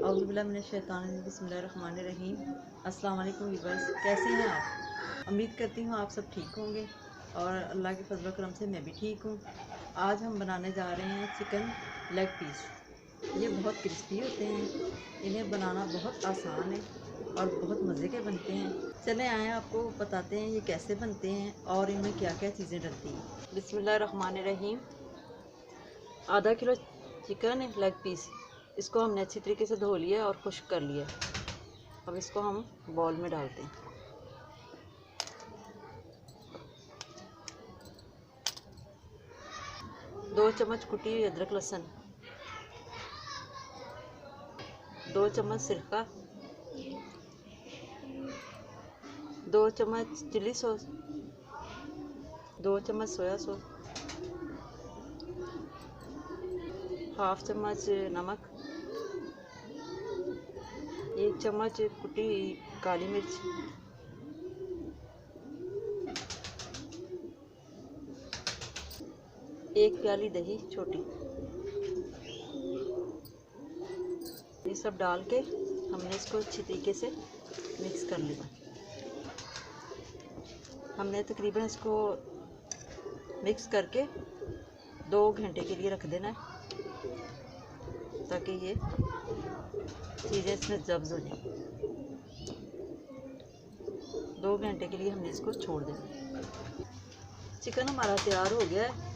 बिस्मिल्लाहिर्रहमानिर्रहीम। अस्सलाम वालेकुम व्यूअर्स, कैसे हैं आप? उम्मीद करती हूँ आप सब ठीक होंगे और अल्लाह के फजल करम से मैं भी ठीक हूँ। आज हम बनाने जा रहे हैं चिकन लेग पीस। ये बहुत क्रिस्पी होते हैं, इन्हें बनाना बहुत आसान है और बहुत मज़े के बनते हैं। चले आए आपको बताते हैं ये कैसे बनते हैं और इनमें क्या क्या चीज़ें डलती हैं। बिस्मिल्लाहिर्रहमानिर्रहीम। आधा किलो चिकन है लेग पीस, इसको हमने अच्छी तरीके से धो लिया और खुश्क कर लिया। अब इसको हम बॉल में डालते हैं। दो चम्मच कुटी हुई अदरक लहसुन, 2 चम्मच सिरका, 2 चम्मच चिली सॉस, 2 चम्मच सोया सॉस, हाफ चम्मच नमक, 1 चम्मच कुटी हुई काली मिर्च, 1 प्याली दही छोटी। ये सब डाल के हमने इसको अच्छी तरीके से मिक्स कर लिया। हमने तकरीबन इसको मिक्स करके 2 घंटे के लिए रख देना है ताकि ये चीज़ें इसमें जब्ज़ हो जाए। 2 घंटे के लिए हमने इसको छोड़ देना। चिकन हमारा तैयार हो गया है।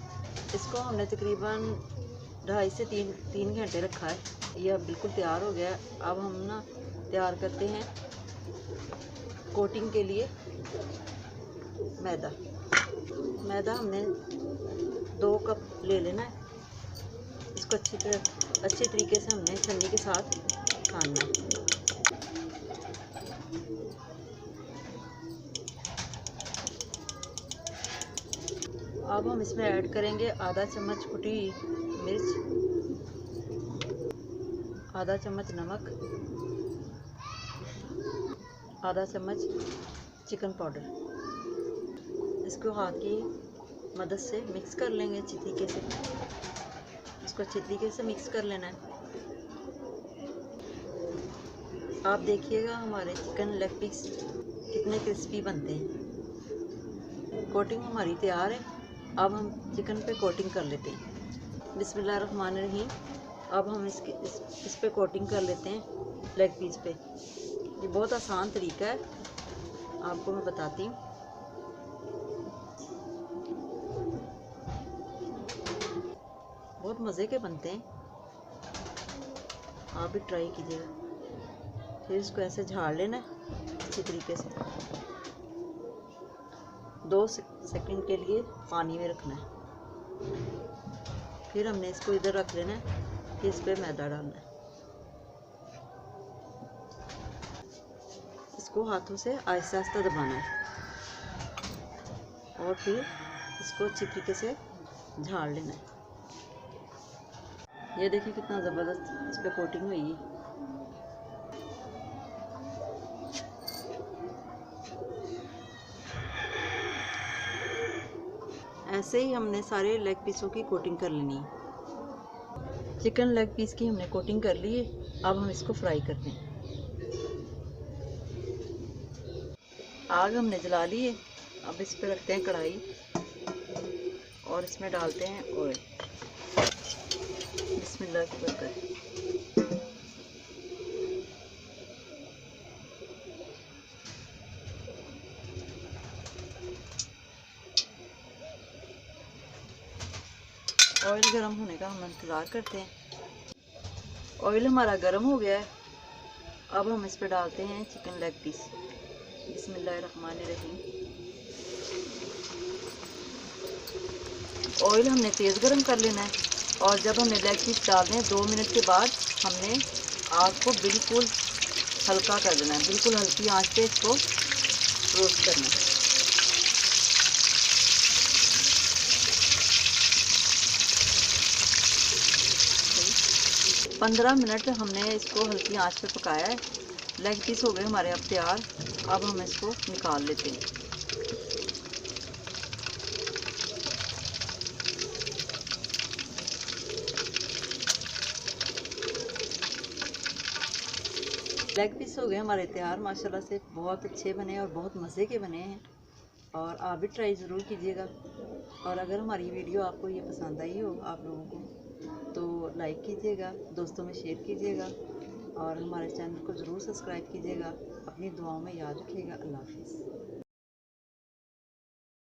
इसको हमने तकरीबन 2.5 से 3 घंटे रखा है। यह बिल्कुल तैयार हो गया है। अब हम ना तैयार करते हैं कोटिंग के लिए मैदा हमने 2 कप ले लेना है। इसको अच्छी तरीके से हमने छन्नी के साथ छानना है। अब हम इसमें ऐड करेंगे आधा चम्मच कुटी मिर्च, आधा चम्मच नमक, आधा चम्मच चिकन पाउडर। इसको हाथ की मदद से मिक्स कर लेंगे अच्छी तरीके से। इसको अच्छी तरीके से मिक्स कर लेना है। आप देखिएगा हमारे चिकन लेग पीस कितने क्रिस्पी बनते हैं। कोटिंग हमारी तैयार है। अब हम चिकन पे कोटिंग कर लेते हैं। बिस्मिल्लाहिर्रहमानिर्रहीम। अब हम इस पे कोटिंग कर लेते हैं लेग पीस पे। ये बहुत आसान तरीका है, आपको मैं बताती हूँ। बहुत मज़े के बनते हैं, आप भी ट्राई कीजिएगा। फिर इसको ऐसे झाड़ लेना है अच्छी तरीके से। 2 सेकंड के लिए पानी में रखना है। फिर हमने इसको इधर रख लेना है। फिर इस पर मैदा डालना है। इसको हाथों से आहिस्ता आहिस्ता दबाना है और फिर इसको अच्छी तरीके से झाड़ लेना है। ये देखिए कितना ज़बरदस्त इस पर कोटिंग हुई है। ऐसे ही हमने सारे लेग पीसों की कोटिंग कर लेनी है। चिकन लेग पीस की हमने कोटिंग कर ली है। अब हम इसको फ्राई करते हैं। आग हमने जला ली है। अब इस पर रखते हैं कढ़ाई और इसमें डालते हैं ऑयल। बिस्मिल्लाह की बरकत। ऑयल गर्म होने का हम इंतज़ार करते हैं। ऑयल हमारा गर्म हो गया है। अब हम इस पर डालते हैं चिकन लेग पीस। बिस्मिल्लाहिर्रहमानिर्रहीम। ऑयल हमने तेज़ गर्म कर लेना है और जब हमने लेग पीस डालने हैं 2 मिनट के बाद हमने आग को बिल्कुल हल्का कर देना है। बिल्कुल हल्की आंच पे इसको रोस्ट करना है। 15 मिनट हमने इसको हल्की आंच पे पकाया है। लेग पीस हो गए हमारे अब तैयार। अब हम इसको निकाल लेते हैं। लेग पीस हो गए हमारे तैयार माशाल्लाह से, बहुत अच्छे बने और बहुत मज़े के बने हैं। और आप भी ट्राई ज़रूर कीजिएगा। और अगर हमारी वीडियो आपको ये पसंद आई हो आप लोगों को तो लाइक कीजिएगा, दोस्तों में शेयर कीजिएगा और हमारे चैनल को ज़रूर सब्सक्राइब कीजिएगा। अपनी दुआओं में याद रखिएगा। अल्लाह हाफ़िज़।